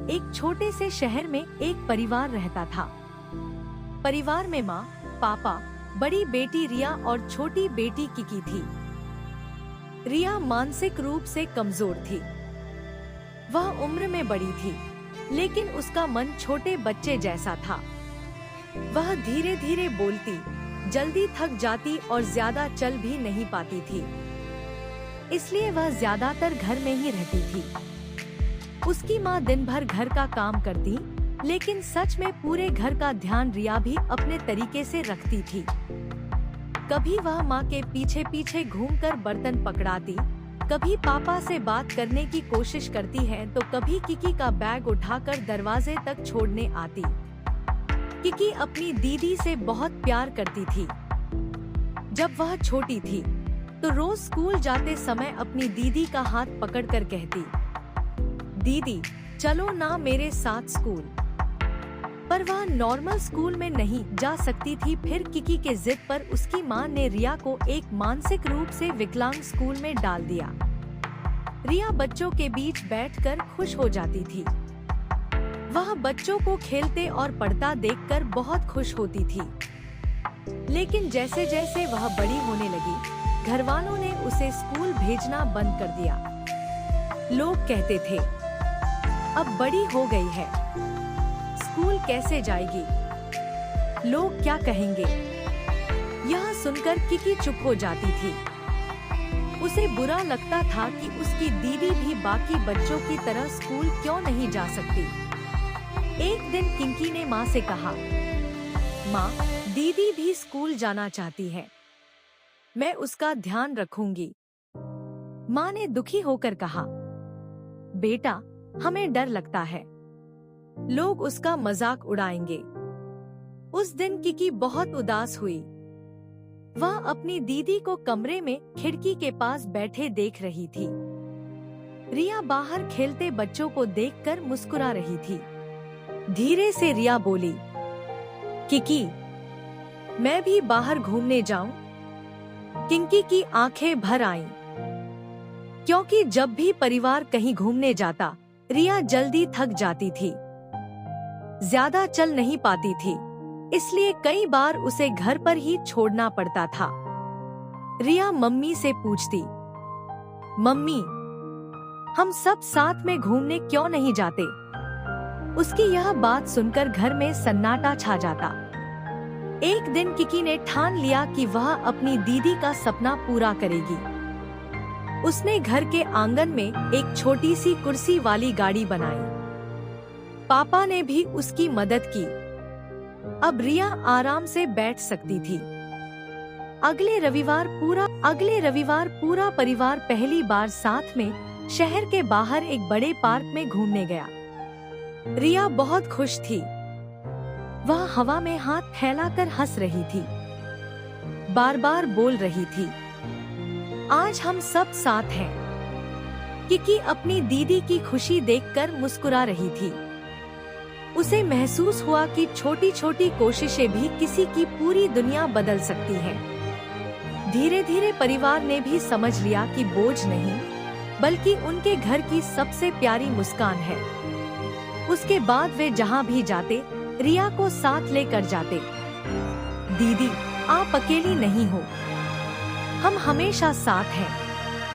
एक छोटे से शहर में एक परिवार रहता था। परिवार में माँ, पापा, बड़ी बेटी रिया और छोटी बेटी किकी थी। रिया मानसिक रूप से कमजोर थी। वह उम्र में बड़ी थी, लेकिन उसका मन छोटे बच्चे जैसा था। वह धीरे धीरे बोलती, जल्दी थक जाती और ज्यादा चल भी नहीं पाती थी। इसलिए वह ज्यादातर घर में ही रहती थी। उसकी माँ दिन भर घर का काम करती, लेकिन सच में पूरे घर का ध्यान रिया भी अपने तरीके से रखती थी। कभी वह माँ के पीछे पीछे घूमकर बर्तन पकड़ाती, कभी पापा से बात करने की कोशिश करती है तो कभी किकी का बैग उठाकर दरवाजे तक छोड़ने आती। किकी अपनी दीदी से बहुत प्यार करती थी। जब वह छोटी थी तो रोज स्कूल जाते समय अपनी दीदी का हाथ पकड़कर कहती, दीदी चलो ना मेरे साथ स्कूल। पर वह नॉर्मल स्कूल में नहीं जा सकती थी। फिर किकी के जिद पर उसकी माँ ने रिया को एक मानसिक रूप से विकलांग स्कूल में डाल दिया। रिया बच्चों के बीच बैठकर खुश हो जाती थी। वह बच्चों को खेलते और पढ़ता देखकर बहुत खुश होती थी। लेकिन जैसे जैसे वह बड़ी होने लगी, घर वालों ने उसे स्कूल भेजना बंद कर दिया। लोग कहते थे, अब बड़ी हो गई है, स्कूल कैसे जाएगी, लोग क्या कहेंगे। यह सुनकर किकी चुप हो जाती थी। उसे बुरा लगता था कि उसकी दीदी भी बाकी बच्चों की तरह स्कूल क्यों नहीं जा सकती। एक दिन किंकी ने माँ से कहा, माँ, दीदी भी स्कूल जाना चाहती है, मैं उसका ध्यान रखूंगी। माँ ने दुखी होकर कहा, बेटा, हमें डर लगता है, लोग उसका मजाक उड़ाएंगे। उस दिन किकी बहुत उदास हुई। वह अपनी दीदी को कमरे में खिड़की के पास बैठे देख रही थी। रिया बाहर खेलते बच्चों को देखकर मुस्कुरा रही थी। धीरे से रिया बोली, किकी, मैं भी बाहर घूमने जाऊं? किंकी की आंखें भर आईं, क्योंकि जब भी परिवार कहीं घूमने जाता, रिया जल्दी थक जाती थी, ज्यादा चल नहीं पाती थी, इसलिए कई बार उसे घर पर ही छोड़ना पड़ता था। रिया मम्मी से पूछती, मम्मी, हम सब साथ में घूमने क्यों नहीं जाते? उसकी यह बात सुनकर घर में सन्नाटा छा जाता। एक दिन किकी ने ठान लिया कि वह अपनी दीदी का सपना पूरा करेगी। उसने घर के आंगन में एक छोटी सी कुर्सी वाली गाड़ी बनाई। पापा ने भी उसकी मदद की। अब रिया आराम से बैठ सकती थी। अगले रविवार पूरा परिवार पहली बार साथ में शहर के बाहर एक बड़े पार्क में घूमने गया। रिया बहुत खुश थी। वह हवा में हाथ फैलाकर हंस रही थी, बार बार बोल रही थी, आज हम सब साथ हैं। किकी अपनी दीदी की खुशी देखकर मुस्कुरा रही थी। उसे महसूस हुआ कि छोटी छोटी कोशिशें भी किसी की पूरी दुनिया बदल सकती हैं। धीरे धीरे परिवार ने भी समझ लिया कि बोझ नहीं, बल्कि उनके घर की सबसे प्यारी मुस्कान है। उसके बाद वे जहाँ भी जाते, रिया को साथ लेकर जाते। दीदी, आप अकेली नहीं हो, हम हमेशा साथ हैं।